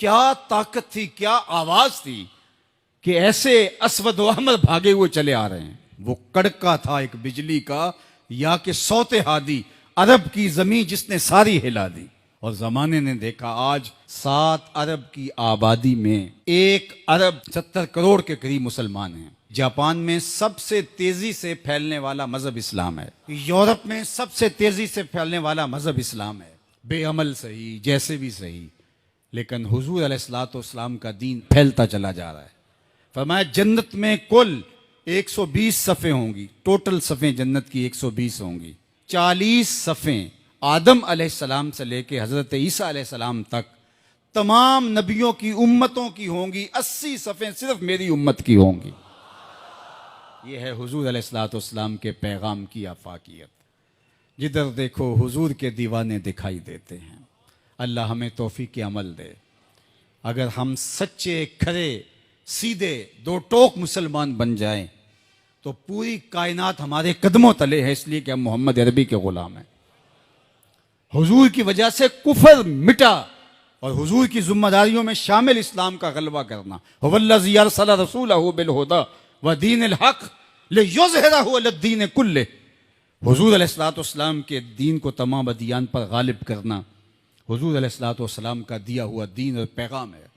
क्या ताकत थी, क्या आवाज थी कि ऐसे असवद व अहमर भागे हुए चले आ रहे हैं। वो कड़का था एक बिजली का, या कि सौते हादी अरब की जमीन जिसने सारी हिला दी। और जमाने ने देखा आज 7 अरब की आबादी में 1 अरब 70 करोड़ के करीब मुसलमान हैं। जापान में सबसे तेजी से फैलने वाला मजहब इस्लाम है। यूरोप में सबसे तेजी से फैलने वाला मजहब इस्लाम है। बेअमल सही, जैसे भी सही, लेकिन हुजूर अलैहिस्सलाम का दीन फैलता चला जा रहा है। फरमाया जन्नत में कुल 120 सफ़े होंगी, टोटल सफ़े जन्नत की 120 होंगी। 40 सफ़े आदम अलैहिस्सलाम से लेके हज़रत ईसा अलैहिस्सलाम तक तमाम नबियों की उम्मतों की होंगी। 80 सफ़े सिर्फ मेरी उम्मत की होंगी। यह है हुजूर अलैहिस्सलाम के पैगाम की आफाकियत। जिधर देखो हुजूर के दीवाने दिखाई देते हैं। अल्लाह हमें तौफीक अमल दे। अगर हम सच्चे खरे सीधे दो टोक मुसलमान बन जाएं तो पूरी कायनात हमारे कदमों तले है, इसलिए कि हम मोहम्मद अरबी के गुलाम हैं। हुजूर की वजह से कुफर मिटा और हुजूर की जिम्मेदारियों में शामिल इस्लाम का गलबा करना। हुवल्लज़ी अरसला रसूलहु बिल हुदा व दीनिल हक लियुज़हिरहु अलद्दीन कुल्लिह। हुजूर अलैहिस्सलाम के दीन को तमाम अदियान पर गालिब करना हुजूर अलैहिस्सलाम का दिया हुआ दीन और पैगाम है।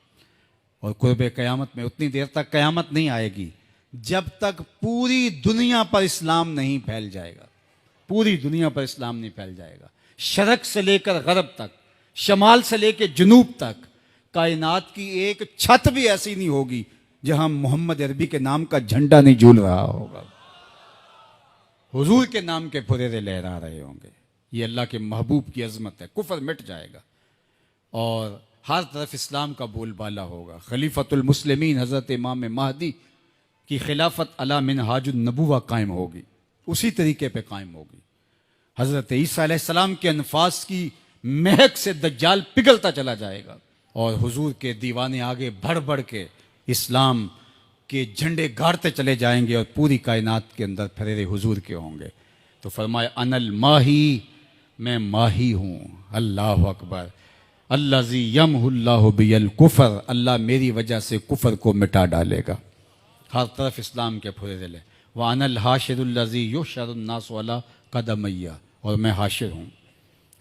और कुर्बे क़यामत में उतनी देर तक क़यामत नहीं आएगी जब तक पूरी दुनिया पर इस्लाम नहीं फैल जाएगा। पूरी दुनिया पर इस्लाम नहीं फैल जाएगा। शरक से लेकर गरब तक, शमाल से लेकर जनूब तक कायनात की एक छत भी ऐसी नहीं होगी जहां मोहम्मद अरबी के नाम का झंडा नहीं झूल रहा होगा, हुजूर के नाम के फुरेरे लहरा रहे होंगे। ये अल्लाह के महबूब की अजमत है। कुफर मिट जाएगा और हर तरफ इस्लाम का बोलबाला होगा। खलीफतुल मुस्लिमीन हज़रत इमाम महदी की खिलाफत अला मिनहाजुन नबुवा कायम होगी, उसी तरीके पे कायम होगी। हज़रत ईसा अलैहिस्सलाम के अनफास की महक से दज्जाल पिघलता चला जाएगा और हुजूर के दीवाने आगे बढ़ बढ़ के इस्लाम के झंडे गाड़ते चले जाएंगे और पूरी कायनात के अंदर फरेरे हुजूर के होंगे। तो फरमाया अनल माही, मैं माही हूँ। अल्लाह अकबर। अल्लाज़ी यमहुल्लाहु बियल कुफर, अल्लाह मेरी वजह से कुफर को मिटा डालेगा। हर तरफ इस्लाम के फुरेरे ले। व अनल हाशिरुल्लज़ी युहशरुन्नासु अला कदमैया, और मैं हाशिर हूँ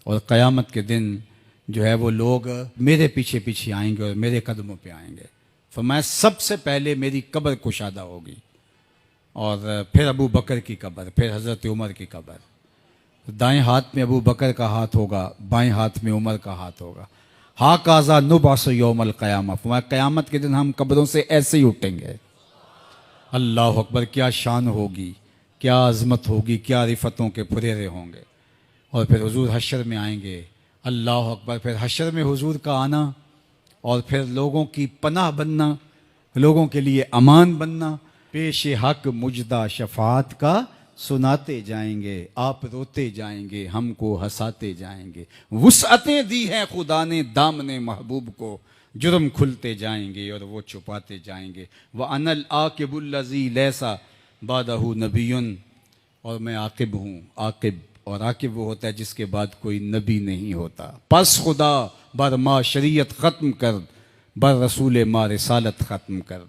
और क़यामत के दिन जो है वो लोग मेरे पीछे पीछे आएंगे और मेरे कदमों पे आएंगे। फरमाया सबसे पहले मेरी कब्र कुशादा होगी और फिर अबू बकर की कब्र, फिर हज़रत उमर की कब्र। दाएं हाथ में अबू बकर का हाथ होगा, बाएं हाथ में उमर का हाथ होगा। हा काजा नुबास यौमल क़यामा, फरमाया क़यामत के दिन हम कब्रों से ऐसे ही उठेंगे। अल्लाह अकबर। क्या शान होगी, क्या अज़मत होगी, क्या रिफ़तों के फुरेरे होंगे। और फिर हुजूर हशर में आएंगे। अल्लाह अकबर। फिर हशर में हुजूर का आना और फिर लोगों की पनाह बनना, लोगों के लिए अमान बनना। पेश हक मुजदा शफात का सुनाते जाएंगे, आप रोते जाएंगे, हमको हंसाते जाएंगे। वुसअतें दी हैं खुदा ने दामने महबूब को, जुर्म खुलते जाएंगे और वो छुपाते जाएंगे। व अनल आकिबुल्लज़ी लैसा बादहु नबियुन, और मैं आकिब हूँ। आकिब, और आकिब वो होता है जिसके बाद कोई नबी नहीं होता। पस खुदा बर मा शरीयत ख़त्म कर, बर रसूल मा रिसालत ख़त्म कर।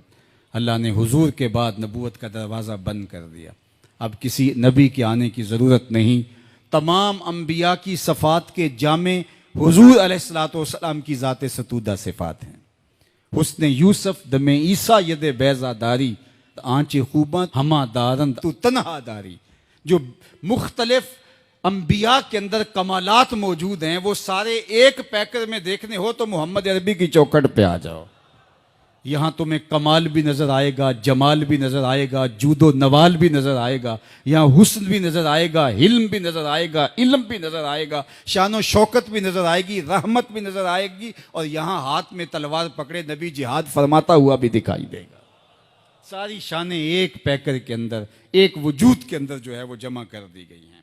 अल्लाह ने हुजूर के बाद नबूवत का दरवाज़ा बंद कर दिया। अब किसी नबी के आने की ज़रूरत नहीं। तमाम अम्बिया की सफ़ात के जामे हुजूर अलैहिस्सलाम की ज़ात सतूदा सिफ़ात हैं। हुस्न यूसुफ दमे ईसा यद बैज़ादारी, आँच खूबा हमा दारन तू तन्हादारी। जो मुख्तलिफ अम्बिया के अंदर कमालात मौजूद हैं वो सारे एक पैकर में देखने हो तो मोहम्मद अरबी की चौखट पे आ जाओ। यहाँ तुम्हें कमाल भी नज़र आएगा, जमाल भी नज़र आएगा, जूदो नवाल भी नज़र आएगा। यहाँ हुस्न भी नज़र आएगा, हिल्म भी नज़र आएगा, इल्म भी नज़र आएगा, शान व शौकत भी नज़र आएगी, रहमत भी नज़र आएगी। और यहाँ हाथ में तलवार पकड़े नबी जिहाद फरमाता हुआ भी दिखाई देगा। सारी शानें एक पैकर के अंदर, एक वजूद के अंदर जो है वो जमा कर दी गई हैं।